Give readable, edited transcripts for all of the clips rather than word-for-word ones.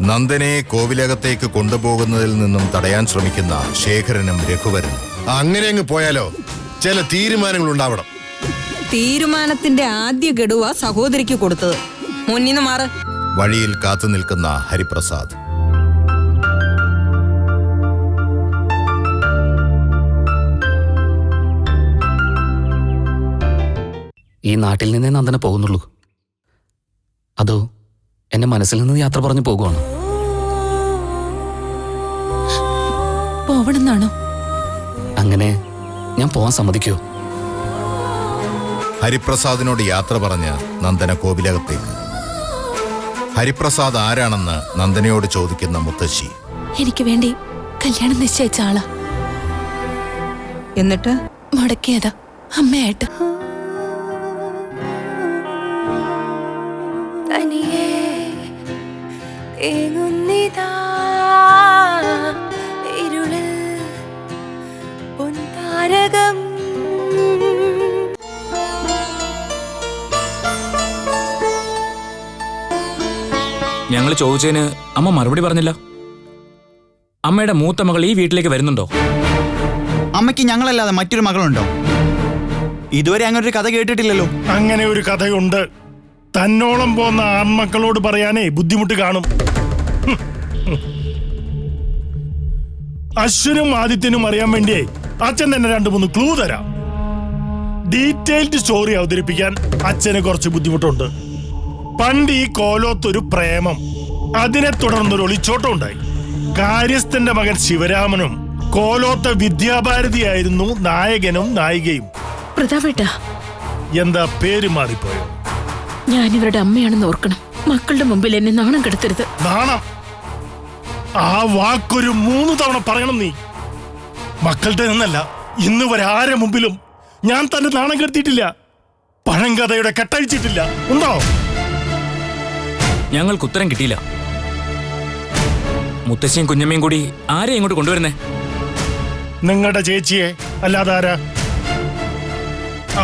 നന്ദനെ കോവിലകത്തേക്ക് കൊണ്ടുപോകുന്നതിൽ നിന്നും തടയാൻ ശ്രമിക്കുന്ന ശേഖരനും രഘുവരനും. അങ്ങനെ അങ്ങ് പോയാലോ? ചില തീരുമാനങ്ങൾ ഉണ്ടാവണം. തീരുമാനത്തിന്റെ ആദ്യ ഗഡുവ സഹോദരിക്ക് കൊടുത്തത്. മുന്നിന്ന് മാറ്. വഴിയിൽ കാത്തു നിൽക്കുന്ന ഹരിപ്രസാദ്. ഈ നാട്ടിൽ നിന്നേ നന്ദന പോകുന്നുള്ളൂ. അതോ എന്നെ മനസ്സിൽ നിന്ന് യാത്ര പറഞ്ഞു പോകുവാണോ? പോവണമെന്നാണോ? അങ്ങനെ ഞാൻ പോവാൻ സമ്മതിക്കോ? ഹരിപ്രസാദിനോട് യാത്ര പറഞ്ഞ് നന്ദന കോവിലകത്തേക്ക്. ഹരിപ്രസാദ് ആരാണെന്ന് നന്ദനയോട് ചോദിക്കുന്ന മുത്തശ്ശി. എനിക്ക് വേണ്ടി കല്യാണം നിശ്ചയിച്ച ആളാ. എന്നിട്ട് മുടക്കിയതാ അമ്മയായിട്ട്. ഞങ്ങൾ ചോദിച്ചതിന് അമ്മ മറുപടി പറഞ്ഞില്ല. അമ്മയുടെ മൂത്ത മകൾ ഈ വീട്ടിലേക്ക് വരുന്നുണ്ടോ? അമ്മയ്ക്ക് ഞങ്ങളല്ലാതെ മറ്റൊരു മകളുണ്ടോ? ഇതുവരെ അങ്ങനെ ഒരു കഥ കേട്ടിട്ടില്ലല്ലോ. അങ്ങനെ ഒരു കഥയുണ്ട്. തന്നോളം പോന്ന ആൺമക്കളോട് പറയാനേ ബുദ്ധിമുട്ട് കാണും. അശ്വനും ആദിത്യനും അറിയാൻ വേണ്ടിയേ അച്ഛൻ തന്നെ 2-3 ക്ലൂ തരാം. ഡീറ്റെയിൽഡ് സ്റ്റോറി അവതരിപ്പിക്കാൻ അച്ഛന് കുറച്ച് ബുദ്ധിമുട്ടുണ്ട്. പണ്ട് ഈ കോലോത്തൊരു പ്രേമം, അതിനെ തുടർന്നൊരു ഒളിച്ചോട്ടം ഉണ്ടായി. കാര്യസ്ഥന്റെ മകൻ ശിവരാമനും കോലോത്ത വിദ്യാഭാരതിയായിരുന്നു നായകനും നായികയും. പ്രതാപേട്ട, എന്താ പേര് മാറിപ്പോയോ? ഞാനിവരുടെ അമ്മയാണെന്ന് ഓർക്കണം. മക്കളുടെ മുമ്പിൽ എന്നെ നാണം കെടുത്തരുത്. നാണം? ആ വാക്കൊരു 3 തവണ പറയണം നീ. മക്കളുടെ നിന്നല്ല, ഇന്ന് വരെ ആരെ മുമ്പിലും ഞാൻ തന്നെ നാണം കെടുത്തിയിട്ടില്ല. പഴങ്കഥയുടെ കെട്ടഴിച്ചിട്ടില്ല. ഉണ്ടോ? ഞങ്ങൾക്ക് ഉത്തരം കിട്ടിയില്ല. മുത്തശ്ശിയും കുഞ്ഞമ്മയും കൂടി ആരെ ഇങ്ങോട്ട് കൊണ്ടുവരുന്നേ? നിങ്ങളുടെ ചേച്ചിയെ, അല്ലാതെ ആരാ?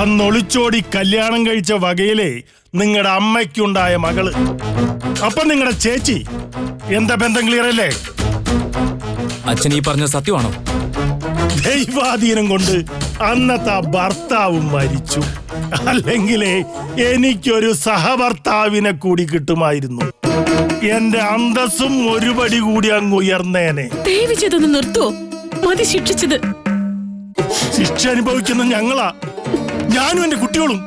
അന്നൊളിച്ചോടി കല്യാണം കഴിച്ച വകയിലെ നിങ്ങളുടെ അമ്മയ്ക്കുണ്ടായ മകള്. അപ്പൊ നിങ്ങളുടെ ചേച്ചി എന്താ ബന്ധം ക്ലിയർ അല്ലേ? അച്ഛൻ ഈ പറഞ്ഞ സത്യമാണോ? ദൈവാധീനം കൊണ്ട് അന്നത്തെ ഭർത്താവും മരിച്ചു. അല്ലെങ്കിലേ എനിക്കൊരു സഹഭർത്താവിനെ കൂടി കിട്ടുമായിരുന്നു. എന്റെ അന്തസ്സും ഒരുപടി കൂടി അങ്ങ് ഉയർന്നേനെ. ദയവ് ചെയ്തൊന്ന് നിർത്തുവോ? മതി ശിക്ഷിച്ചത്. ശിക്ഷ അനുഭവിക്കുന്ന ഞങ്ങളാ, ഞാനും എന്റെ കുട്ടികളും.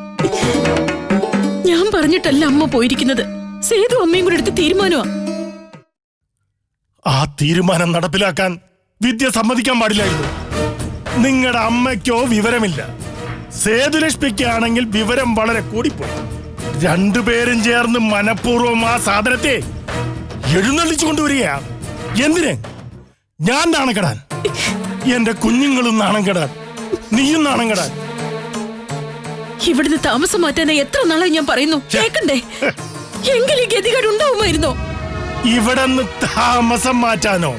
ഞാൻ പറഞ്ഞിട്ടല്ല അമ്മ പോയിരിക്കുന്നത്. സേതു അമ്മയും കൂടെ എടുത്ത തീരുമാനമാ. ആ തീരുമാനം നടപ്പിലാക്കാൻ വിദ്യ സമ്മതിക്കാൻ പാടില്ലായിരുന്നു. നിങ്ങളുടെ അമ്മയ്ക്കോ വിവരമില്ല. സേതുലക്ഷ്മിക്കാണെങ്കിൽ വിവരം വളരെ കൂടിപ്പോയി. 2 പേരും ചേർന്ന് മനഃപൂർവ്വം ആ സാധനത്തെ എഴുന്നള്ളിച്ചു കൊണ്ടുവരികയാ. എന്തിന്? ഞാൻ നാണം കെടാൻ, എന്റെ കുഞ്ഞുങ്ങളും നാണം കെടാൻ, നീയും നാണം കെടാൻ. ഇവിടുന്ന് താമസം മാറ്റാൻ എത്ര നാളായി ഞാൻ പറയുന്നു, കേക്കണ്ടേ? എങ്കിലും ഗതികേട് ഉണ്ടാവുമായിരുന്നോ? ഇവിടെന്ന് താമസം മാറ്റാനോ?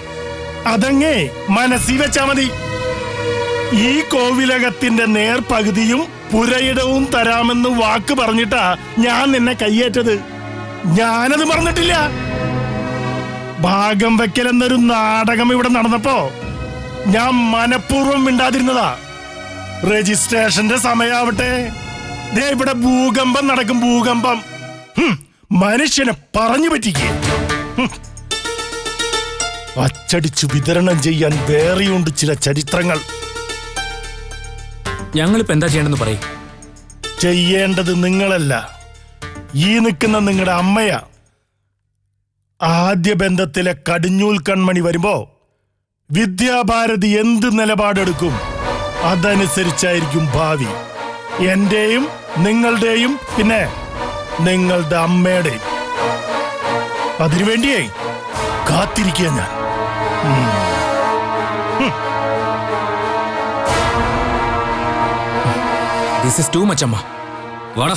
അതങ്ങേ മനസ്സിൽ വെച്ചാ മതി. ഈ കോവിലകത്തിന്റെ നേർപകുതിയും പുരയിടവും തരാമെന്ന് വാക്ക് പറഞ്ഞിട്ടാ ഞാൻ നിന്നെ കയ്യേറ്റത്. ഞാനത് മറന്നിട്ടില്ല. ഭാഗം വെക്കൽ എന്നൊരു നാടകം ഇവിടെ നടന്നപ്പോ ഞാൻ മനഃപൂർവ്വം മിണ്ടാതിരുന്നതാ. രജിസ്ട്രേഷന്റെ സമയാവട്ടെ, ദേ ഇവിടെ ഭൂകമ്പം നടക്കും. ഭൂകമ്പം മനുഷ്യനെ പറഞ്ഞു പറ്റിക്കേ. അച്ചടിച്ചു വിതരണം ചെയ്യാൻ വേറെയുണ്ട് ചില ചരിത്രങ്ങൾ. ഞങ്ങളിപ്പോ എന്താ ചെയ്യേണ്ടെന്ന് പറയും? ചെയ്യേണ്ടത് നിങ്ങളല്ല, ഈ നിൽക്കുന്ന നിങ്ങളുടെ അമ്മയാ. ആദ്യ ബന്ധത്തിലെ കടിഞ്ഞൂൽ കൺമണി വരുമ്പോ വിദ്യാഭാരതി എന്ത് നിലപാടെടുക്കും അതനുസരിച്ചായിരിക്കും ഭാവി. എന്റെയും നിങ്ങളുടെയും പിന്നെ നിങ്ങളുടെ അമ്മയുടെയും. അതിനുവേണ്ടിയേ കാത്തിരിക്കുക ഞാൻ. This is too much, അമ്മ. വാടാ.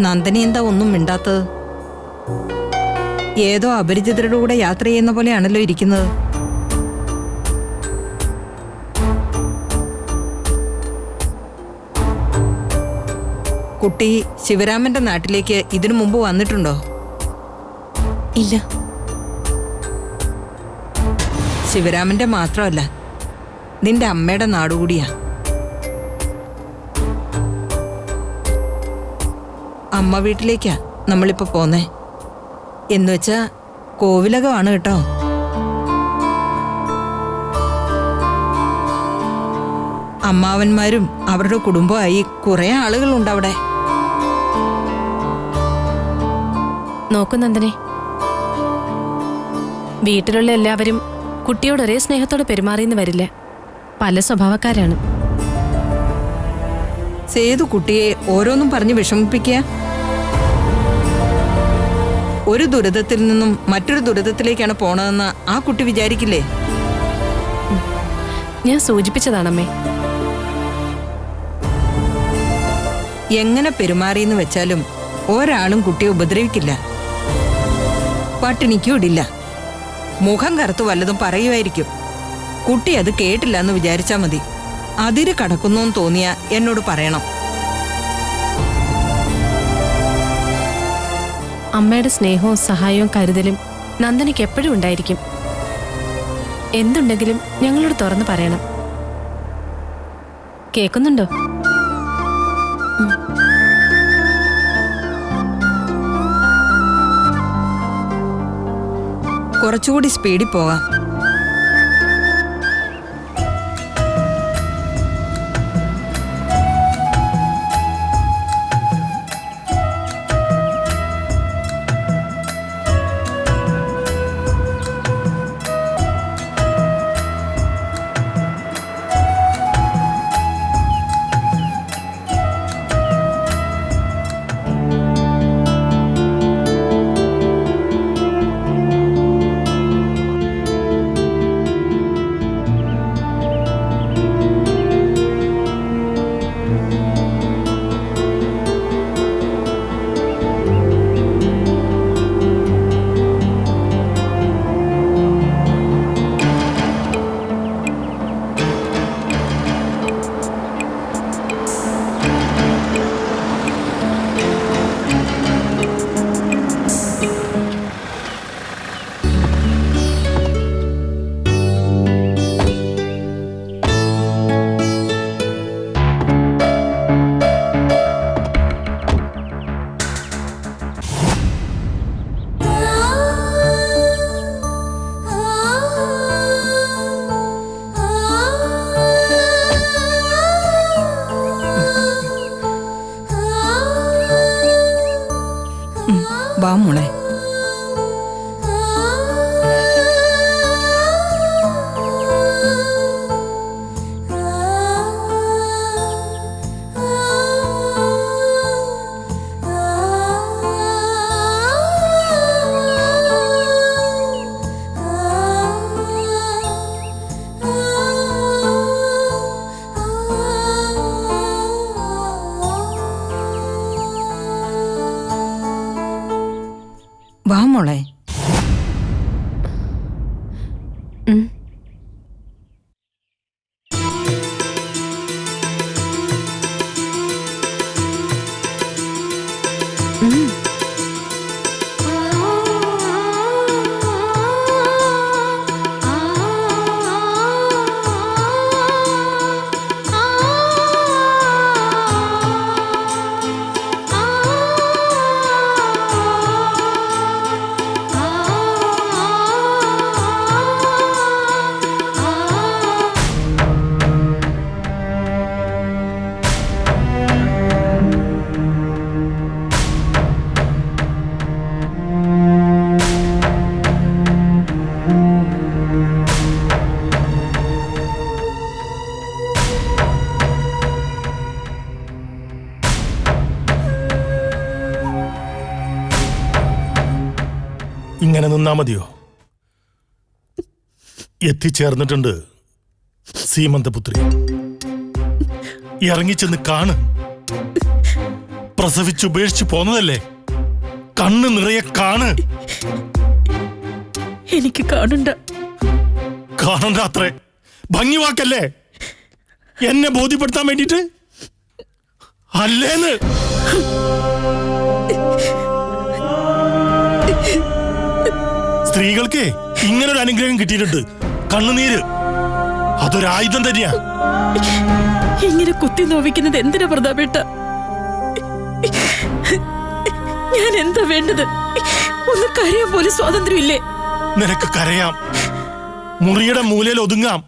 നന്ദനി എന്താ ഒന്നും മിണ്ടാത്തത്? ഏതോ അപരിചിതരുടെ കൂടെ യാത്ര ചെയ്യുന്ന പോലെയാണല്ലോ ഇരിക്കുന്നത്. കുട്ടി ശിവരാമന്റെ നാട്ടിലേക്ക് ഇതിനു മുമ്പ് വന്നിട്ടുണ്ടോ? ഇല്ല. ശിവരാമന്റെ മാത്രമല്ല, നിന്റെ അമ്മയുടെ നാടുകൂടിയാ. അമ്മ വീട്ടിലേക്കാ നമ്മളിപ്പോ പോന്നേ. എന്നുവെച്ചാ കോവിലകമാണ് കേട്ടോ. അമ്മാവന്മാരും അവരുടെ കുടുംബമായി കുറെ ആളുകളുണ്ട് അവിടെ. നോക്കൂ നന്ദനെ, വീട്ടിലുള്ള എല്ലാവരും കുട്ടിയോട് ഒരേ സ്നേഹത്തോടെ പെരുമാറിയെന്ന് വരില്ല. പല സ്വഭാവക്കാരാണ്. സേതു കുട്ടിയെ ഓരോന്നും പറഞ്ഞ് വിഷമിപ്പിക്കുക. ഒരു ദുരിതത്തിൽ നിന്നും മറ്റൊരു ദുരിതത്തിലേക്കാണ് പോണതെന്ന് ആ കുട്ടി വിചാരിക്കില്ലേ? ഞാൻ സൂചിപ്പിച്ചതാണമ്മേ. എങ്ങനെ പെരുമാറിയെന്ന് വെച്ചാലും ഒരാളും കുട്ടിയെ ഉപദ്രവിക്കില്ല, പട്ടിണിക്കും ഇടില്ല. മുഖം കറുത്ത് വല്ലതും പറയുമായിരിക്കും. കുട്ടി അത് കേട്ടില്ല എന്ന് വിചാരിച്ചാ മതി. അതിര് കടക്കുന്നോന്ന് തോന്നിയാ എന്നോട് പറയണം. അമ്മയുടെ സ്നേഹവും സഹായവും കരുതലും നന്ദനയ്ക്ക് എപ്പോഴും ഉണ്ടായിരിക്കും. എന്തുണ്ടെങ്കിലും ഞങ്ങളോട് തുറന്നു പറയണം. കേൾക്കുന്നുണ്ടോ? കുറച്ചുകൂടി സ്പീഡിൽ പോകാം. വാ മോളെ. വാ മോളെ. ഇങ്ങനെ നിന്നാ മതിയോ? എത്തിച്ചേർന്നിട്ടുണ്ട് സീമന്തപുത്രി. ഇറങ്ങിച്ചെന്ന് കാണ്. പ്രസവിച്ചുപേക്ഷിച്ചു പോന്നതല്ലേ? കണ്ണ് നിറയെ കാണ്. എനിക്ക് കാണണ്ട. കാണണ്ട അത്രേ. ഭംഗി വാക്കല്ലേ എന്നെ ബോധ്യപ്പെടുത്താൻ വേണ്ടിട്ട്? അല്ലേന്ന്. സ്ത്രീകൾക്ക് ഇങ്ങനൊരു അനുഗ്രഹം കിട്ടിയിട്ടുണ്ട്. കണ്ണുനീര് അതൊരായുധം തന്നെയാ. ഇങ്ങനെ കുത്തി നോവിക്കുന്നത് എന്തിനാ പ്രതാപേട്ട? ഞാൻ എന്താ വേണ്ടത്? ഒന്ന് കരയാൻ പോലും സ്വാതന്ത്ര്യമില്ലേ? നിനക്ക് കരയാം, മുറിയുടെ മൂലയിൽ ഒതുങ്ങാം,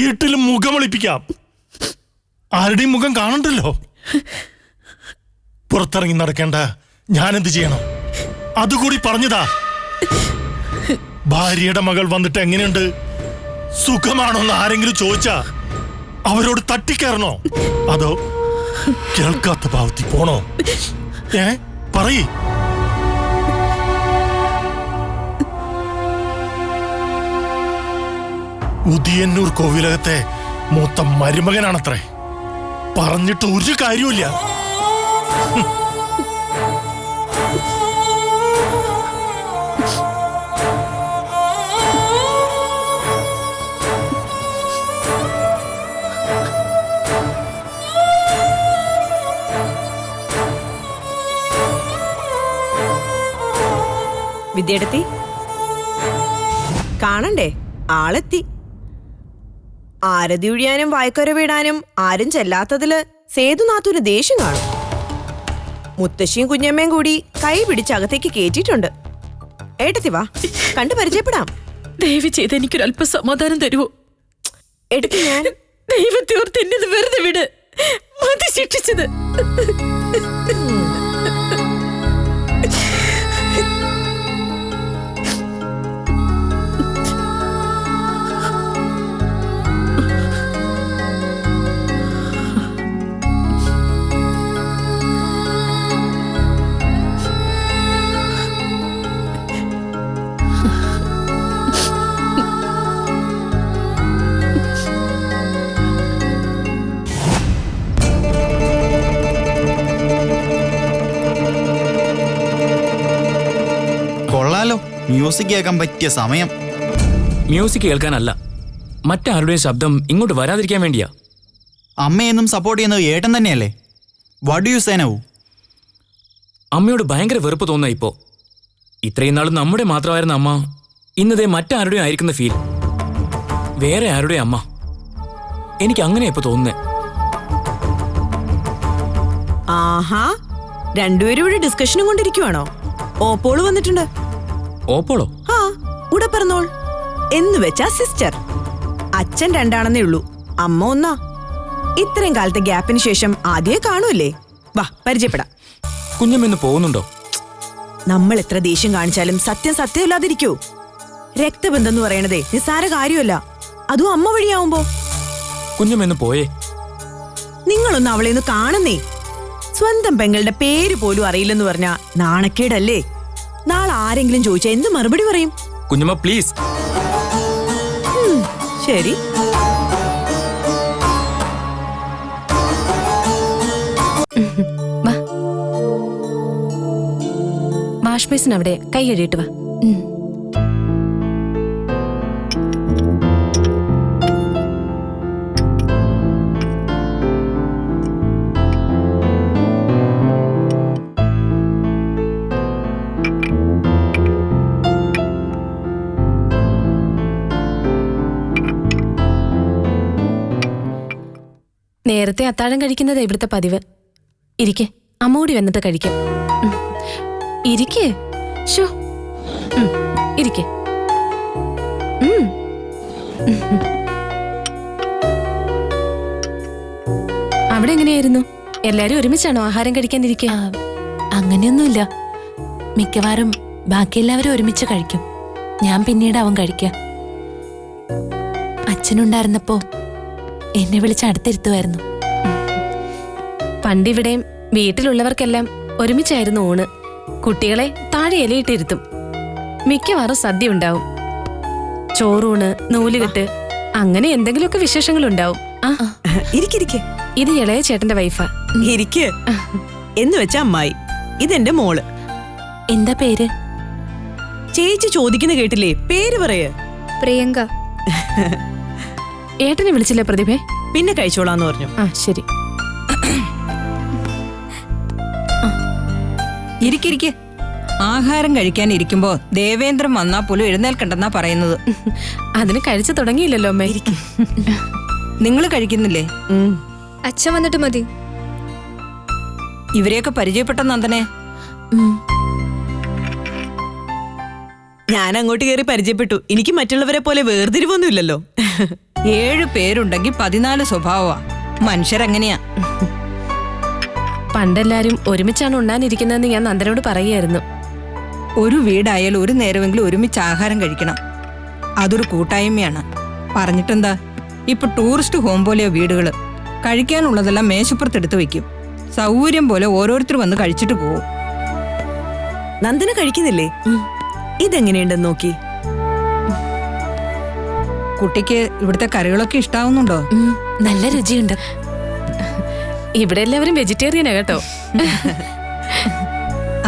ഇരുട്ടിലും മുഖമൊളിപ്പിക്കാം. ആരുടെയും മുഖം കാണണ്ടല്ലോ. പുറത്തിറങ്ങി നടക്കേണ്ട ഞാനെന്ത് ചെയ്യണം? അതുകൂടി പറഞ്ഞതാ. ഭാര്യയുടെ മകൾ വന്നിട്ട് എങ്ങനെയുണ്ട്, സുഖമാണോന്ന് ആരെങ്കിലും ചോദിച്ചാ അവരോട് തട്ടിക്കയറണോ? അതോ കേൾക്കാത്ത ഭാവത്തിൽ പോണോ? പറയ്. ഉദിയന്നൂർ കോവിലകത്തെ മൂത്ത മരുമകനാണത്രേ. പറഞ്ഞിട്ട് ഒരു കാര്യമില്ല. വിദ്യയെടുത്തി കാണണ്ടേ? ആളെത്തി. ആരതി ഒഴിയാനും വായ്ക്കൊര വീടാനും ആരും ചെല്ലാത്തതില് സേതുനാഥുവിന് ദേഷ്യം കാണും. മുത്തശ്ശിയും കുഞ്ഞമ്മയും കൂടി കൈ പിടിച്ചകത്തേക്ക് കേറ്റിട്ടുണ്ട്. ഏട്ടത്തി വാ, കണ്ടു പരിചയപ്പെടാം. ദയവ് ചെയ്ത് എനിക്കൊരല്പ സമാധാനം തരുമോ? എടുത്ത് ഞാൻ ദൈവത്തെ ഓർത്ത് എന്നെ വെറുതെ വിട്. മതി ശിക്ഷിച്ചത്. കൊള്ളാലോ, മ്യൂസിക് കേൾക്കാൻ പറ്റിയ സമയം. മ്യൂസിക് കേൾക്കാനല്ല, മറ്റാരുടെയും ശബ്ദം ഇങ്ങോട്ട് വരാതിരിക്കാൻ വേണ്ടിയാ. അമ്മയെന്നും സപ്പോർട്ട് ചെയ്യുന്നത് ഏട്ടൻ തന്നെയല്ലേ? What do you say now? അമ്മയോട് ഭയങ്കര വെറുപ്പ് തോന്നുക ഇപ്പോ. ഇത്രയും നാളും നമ്മുടെ മാത്രമായിരുന്ന അമ്മ ഇന്നതേ മറ്റാരുടെയും ആയിരിക്കുന്ന ഫീൽ. വേറെ ആരുടെ അമ്മ? എനിക്ക് അങ്ങനെ ഇപ്പൊ തോന്നുന്നേ. ആഹാ, രണ്ടുപേരും ഇവിടെ ഡിസ്കഷനും കൊണ്ടിരിക്കുവാണോ? ഓപ്പോള് വന്നിട്ടുണ്ട്. ഓപ്പോളോ? ആ, കൂടെ പറഞ്ഞോൾ. എന്ന് വെച്ചാ സിസ്റ്റർ. അച്ഛൻ രണ്ടാണെന്നേ ഉള്ളൂ, അമ്മ ഒന്നാ. ഇത്രയും കാലത്തെ ഗ്യാപ്പിന് ശേഷം ആദ്യമേ കാണുമല്ലേ? വാ പരിചയപ്പെടാം. കുഞ്ഞമ്മന്ന് പോകുന്നുണ്ടോ? നമ്മൾ എത്ര ദേഷ്യം കാണിച്ചാലും സത്യം സത്യമില്ലാതിരിക്കൂ. രക്തബന്ധം എന്ന് പറയണതേ നിസ്സാര കാര്യമല്ല, അതും അമ്മ വഴിയാവുമ്പോ. കുഞ്ഞമ്മന്ന് പോയേ? നിങ്ങളൊന്ന് അവളെ ഒന്ന് കാണുന്നേ. സ്വന്തം പെങ്ങളുടെ പേര് പോലും അറിയില്ലെന്ന് പറഞ്ഞാ നാണക്കേടല്ലേ? നാളെ ആരെങ്കിലും ചോദിച്ചാ എന്ത് മറുപടി പറയും? കുഞ്ഞമ്മ പ്ലീസ്. ശരി. വാഷ് ബേസിൻ അവിടെ കൈ കഴുകിയിട്ട് വാ. നേരത്തെ അത്താഴം കഴിക്കുന്നത് ഇവിടുത്തെ പതിവ്. ഇരിക്കെ, അമ്മ കൂടി വന്നിട്ട് കഴിക്കാം. ഇരിക്കേ. ഷോ, ഇരിക്കേ. അവിടെ എങ്ങനെയായിരുന്നു? എല്ലാരും ഒരുമിച്ചാണോ ആഹാരം കഴിക്കാനിരിക്കുക? അങ്ങനെയൊന്നുമില്ല, മിക്കവാറും ബാക്കി എല്ലാവരും ഒരുമിച്ച് കഴിക്കും. ഞാൻ പിന്നീട് അവൻ കഴിക്കാം. അച്ഛനുണ്ടായിരുന്നപ്പോ എന്നെ വിളിച്ച് അടുത്തിരുത്തുമായിരുന്നു. പണ്ടിവിടെയും വീട്ടിലുള്ളവർക്കെല്ലാം ഒരുമിച്ചായിരുന്നു ഊണ്. കുട്ടികളെ താഴെ ഇലയിട്ടിരുത്തും. മിക്കവാറും സദ്യ ഉണ്ടാവും. ചോറൂണ്, നൂലുകെട്ട്, അങ്ങനെ എന്തെങ്കിലുമൊക്കെ വിശേഷങ്ങളുണ്ടാവും. ഇരിക്കെ. ഇത് ഇളയ ചേട്ടന്റെ വൈഫാ. ഇരിക്കെ. എന്ന് വെച്ച അമ്മായി. ഇതെന്റെ മോള്. എന്താ പേര്? ചേച്ചി ചോദിക്കുന്ന കേട്ടില്ലേ? പേര് പറയ്. പ്രിയങ്ക. ഏട്ടനെ വിളിച്ചില്ലേ പ്രതിഭേ? പിന്നെ കഴിച്ചോളാന്ന് പറഞ്ഞു. ആ ശരി. ഇരിക്കിരിക്കെ. ആഹാരം കഴിക്കാൻ ഇരിക്കുമ്പോ ദേവേന്ദ്രൻ വന്നാ പോലും എഴുന്നേൽക്കണ്ടെന്നാ പറയുന്നത്. അതിന് കഴിച്ചു തുടങ്ങിയില്ലല്ലോ അമ്മേ. നിങ്ങൾ കഴിക്കുന്നില്ലേ? അച്ഛൻ വന്നിട്ട് മതി. ഇവരെയൊക്കെ പരിചയപ്പെട്ട നന്ദനെ? ഞാൻ അങ്ങോട്ട് കയറി പരിചയപ്പെട്ടു. എനിക്ക് മറ്റുള്ളവരെ പോലെ വേർതിരിവൊന്നുമില്ലല്ലോ. 7 പേരുണ്ടെങ്കിൽ 14 സ്വഭാവമാ. മനുഷ്യരെങ്ങനെയാ? പണ്ടെല്ലാരും ഒരുമിച്ചാണ് ഉണ്ണാനിരിക്കുന്നതെന്ന് ഞാൻ നന്ദനോട് പറയുമായിരുന്നു. ഒരു വീടായാലും ഒരു നേരമെങ്കിലും ഒരുമിച്ച് ആഹാരം കഴിക്കണം. അതൊരു കൂട്ടായ്മയാണ്. പറഞ്ഞിട്ടെന്താ, ഇപ്പൊ ടൂറിസ്റ്റ് ഹോം പോലെയോ വീടുകള്. കഴിക്കാനുള്ളതെല്ലാം മേശപ്പുറത്തെടുത്ത് വെക്കും. സൗകര്യം പോലെ ഓരോരുത്തർ വന്ന് കഴിച്ചിട്ട് പോവും. നന്ദന കഴിക്കുന്നില്ലേ? ഇതെങ്ങനെയുണ്ടെന്ന് നോക്കി. കുട്ടിക്ക് ഇവിടുത്തെ കറികളൊക്കെ ഇഷ്ടാവുന്നുണ്ടോ? നല്ല രുചിയുണ്ട്. ഇവിടെ എല്ലാവരും വെജിറ്റേറിയനാ കേട്ടോ.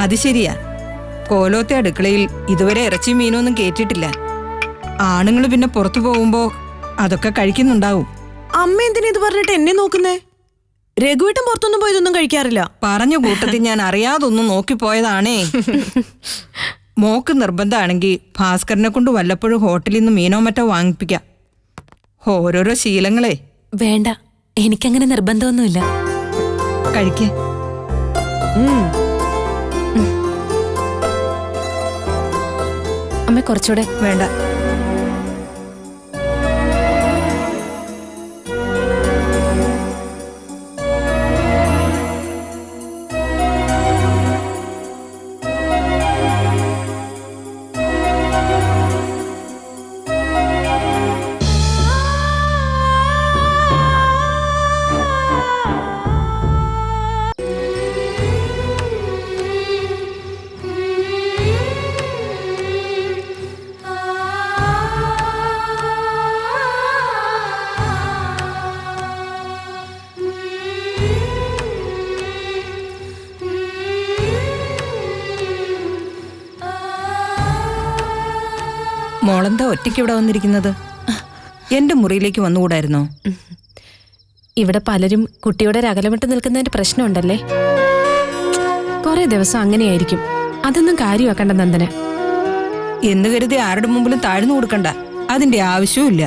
അത് ശരിയാ. കോലോത്തെ അടുക്കളയിൽ ഇതുവരെ ഇറച്ചി മീനൊന്നും കേട്ടിട്ടില്ല. ആണുങ്ങൾ പിന്നെ പുറത്തു പോകുമ്പോ അതൊക്കെ കഴിക്കുന്നുണ്ടാവും. അമ്മ എന്തിനാ ഇത് പറഞ്ഞിട്ട് എന്നെ നോക്കുന്നേ? രഘുവേട്ടൻ പുറത്തൊന്നും പോയതൊന്നും കഴിക്കാറില്ല. പറഞ്ഞ കൂട്ടത്തിൽ ഞാൻ അറിയാതൊന്നും നോക്കിപ്പോയതാണേ. മോക്ക് നിർബന്ധമാണെങ്കിൽ ഭാസ്കരനെ കൊണ്ട് വല്ലപ്പോഴും ഹോട്ടലിൽ നിന്ന് മീനോ മറ്റോ വാങ്ങിപ്പിക്കാം. ഓരോരോ ശീലങ്ങളെ. വേണ്ട, എനിക്കങ്ങനെ നിർബന്ധമൊന്നുമില്ല. കഴിക്കേ. അമ്മ കുറച്ചുകൂടെ. വേണ്ട. മോളെന്താ ഒറ്റയ്ക്ക് ഇവിടെ വന്നിരിക്കുന്നത്? എന്റെ മുറിയിലേക്ക് വന്നുകൂടായിരുന്നോ? ഇവിടെ പലരും കുട്ടിയോടെ അകലമിട്ട് നിൽക്കുന്നതിന്റെ പ്രശ്നമുണ്ടല്ലേ. കുറെ ദിവസം അങ്ങനെയായിരിക്കും. അതൊന്നും കാര്യമാക്കണ്ട നന്ദന. എന്ന് കരുതി ആരുടെ മുമ്പിലും താഴ്ന്നു കൊടുക്കണ്ട. അതിന്റെ ആവശ്യവുമില്ല.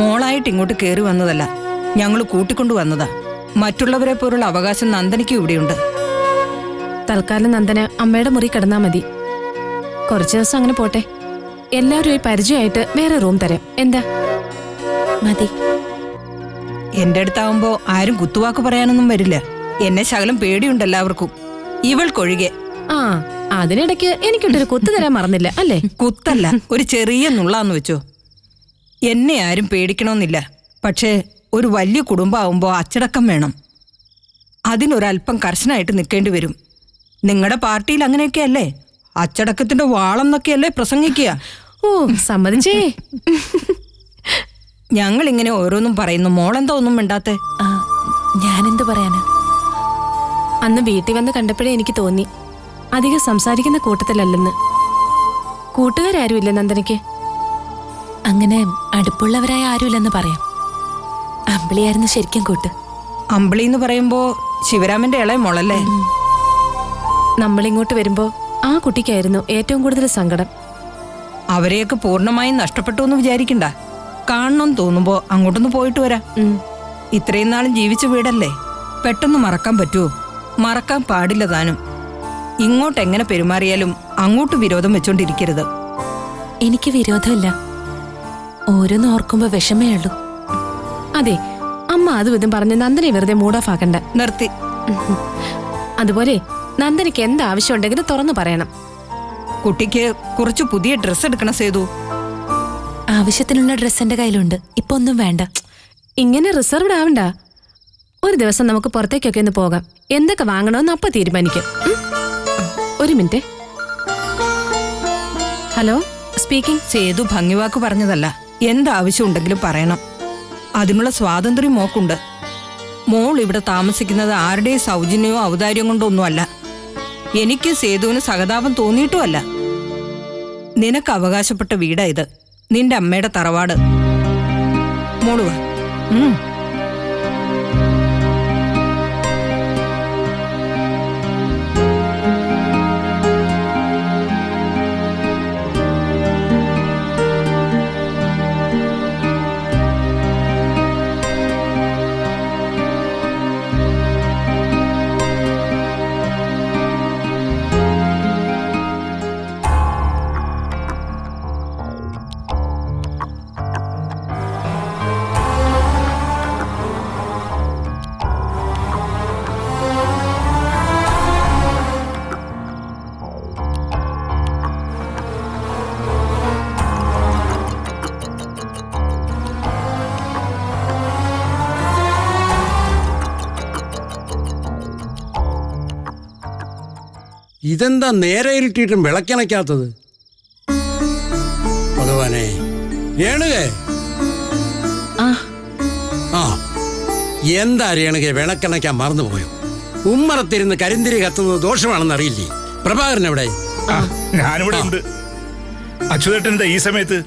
മോളായിട്ട് ഇങ്ങോട്ട് കയറി വന്നതല്ല, ഞങ്ങൾ കൂട്ടിക്കൊണ്ടു വന്നതാ. മറ്റുള്ളവരെ പോലുള്ള അവകാശം നന്ദനയ്ക്കും ഇവിടെയുണ്ട്. തൽക്കാലം നന്ദന അമ്മയുടെ മുറി കിടന്നാ മതി. കുറച്ചു ദിവസം അങ്ങനെ പോട്ടെ. എല്ലാവരും പരിചയമായിട്ട് വേറെ റൂം തരാം. എന്താ? മതി. എന്റെ അടുത്താവുമ്പോ ആരും കുത്തുവാക്ക് പറയാനൊന്നും വരില്ല. എന്നെ ശകലം പേടിയുണ്ട് എല്ലാവർക്കും, ഇവൾക്കൊഴികെ. ആ, അതിനിടയ്ക്ക് എനിക്കിട്ടൊരു കുത്തു തരാൻ മറന്നില്ല അല്ലേ? കുത്തല്ല, ഒരു ചെറിയ നുള്ളാന്ന് വെച്ചോ. എന്നെ ആരും പേടിക്കണമെന്നില്ല. പക്ഷേ ഒരു വലിയ കുടുംബമാവുമ്പോ അച്ചടക്കം വേണം. അതിനൊരല്പം കർശനായിട്ട് നിൽക്കേണ്ടി വരും. നിങ്ങളുടെ പാർട്ടിയിൽ അങ്ങനെയൊക്കെ അല്ലേ? അച്ചടക്കത്തിന്റെ വാളെന്നൊക്കെയല്ലേ പ്രസംഗിക്കുക? ഓ, സമ്മതിച്ചേ. ഞങ്ങളിങ്ങനെ ഓരോന്നും പറയുന്നു, മോളെന്താ ഒന്നും മിണ്ടാത്തെ? ഞാനെന്ത് പറയാനാ? അന്ന് വീട്ടിൽ വന്ന് കണ്ടപ്പോഴേ എനിക്ക് തോന്നി അധികം സംസാരിക്കുന്ന കൂട്ടത്തിലല്ലെന്ന്. കൂട്ടുകാരും ഇല്ലേ നന്ദനയ്ക്ക്? അങ്ങനെ അടുപ്പുള്ളവരായ ആരുമില്ലെന്ന് പറയാം. അമ്പിളിയായിരുന്നു ശരിക്കും കൂട്ട്. അമ്പിളി എന്ന് പറയുമ്പോ ശിവരാമന്റെ ഇളയ മോളല്ലേ? നമ്മളിങ്ങോട്ട് വരുമ്പോ ആ കുട്ടിക്കായിരുന്നു ഏറ്റവും കൂടുതൽ സങ്കടം. അവരെയൊക്കെ പൂർണ്ണമായും നഷ്ടപ്പെട്ടു എന്ന് വിചാരിക്കണ്ട. കാണണം തോന്നുമ്പോ അങ്ങോട്ടൊന്ന് പോയിട്ട് വരാം. ഇത്രയും നാളും ജീവിച്ച വീടല്ലേ, പെട്ടെന്ന് മറക്കാൻ പറ്റുമോ? മറക്കാൻ പാടില്ല താനും. ഇങ്ങോട്ട് എങ്ങനെ പെരുമാറിയാലും അങ്ങോട്ട് വിരോധം വെച്ചോണ്ടിരിക്കരുത്. എനിക്ക് വിരോധമില്ല. ഓരോന്ന് ഓർക്കുമ്പോ വിഷമേ ഉള്ളൂ. അതെ, അമ്മ അതും ഇതും പറഞ്ഞ് നന്ദനെ വെറുതെ മൂഡ് ഓഫ് ആക്കണ്ട. നിർത്തി. അതുപോലെ നന്ദനയ്ക്ക് എന്ത് ആവശ്യം ഉണ്ടെങ്കിലും തുറന്നു പറയണം. കുട്ടിക്ക് കുറച്ച് പുതിയ ഡ്രസ്സ് എടുക്കണം സേതു. ആവശ്യത്തിനുള്ള ഡ്രസ്സ് എന്റെ കയ്യിലുണ്ട്. ഇപ്പൊ ഒന്നും വേണ്ട. ഇങ്ങനെ റിസർവ്ഡ് ആവണ്ട. ഒരു ദിവസം നമുക്ക് പുറത്തേക്കൊക്കെ ഒന്ന് പോകാം. എന്തൊക്കെ വാങ്ങണമെന്ന് അപ്പൊ തീരുമാനിക്കാം. ഒരു മിനിറ്റ്. Hello, speaking. സേതു ഭംഗിവാക്ക് പറഞ്ഞതല്ല. എന്താവശ്യം ഉണ്ടെങ്കിലും പറയണം. അതിനുള്ള സ്വാതന്ത്ര്യം മോക്കുണ്ട്. മോൾ ഇവിടെ താമസിക്കുന്നത് ആരുടെയും സൗജന്യമോ ഔദാര്യം കൊണ്ടൊന്നുമല്ല. എനിക്ക് സേതുവിന് സഹതാപം തോന്നിയിട്ടുമല്ല. നിനക്ക് അവകാശപ്പെട്ട വീടാ ഇത്, നിന്റെ അമ്മയുടെ തറവാട്. മോള് വാ. ഇതെന്താ നേരെ ഇരുട്ടിയിട്ടും വിളക്കണയ്ക്കാത്തത്? ഭഗവാനെ, രേണുകേ. ആ എന്താ രേണുകെ, വിളക്കണയ്ക്കാൻ മറന്നുപോയോ? ഉമ്മറത്തിരുന്ന് കരിന്തിരി കത്തുന്നത് ദോഷമാണെന്ന് അറിയില്ലേ? പ്രഭാകരൻ എവിടെ? ഞാനിവിടെ ഉണ്ട്. അച്യുതേട്ടൻ്റെ ഈ സമയത്ത്?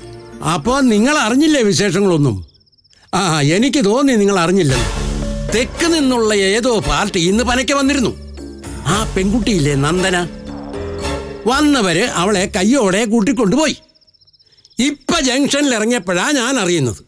അപ്പോ നിങ്ങൾ അറിഞ്ഞില്ലേ വിശേഷങ്ങളൊന്നും? എനിക്ക് തോന്നി നിങ്ങൾ അറിഞ്ഞില്ലെന്ന്. തെക്ക് നിന്നുള്ള ഏതോ പാർട്ടി ഇന്ന് പനയ്ക്ക് വന്നിരുന്നു. ആ പെൺകുട്ടിയില്ലേ നന്ദന, വന്നവര് അവളെ കയ്യോടെ കൂട്ടിക്കൊണ്ടുപോയി. ഇപ്പൊ ജംഗ്ഷനിൽ ഇറങ്ങിയപ്പോഴാ ഞാൻ അറിയുന്നത്.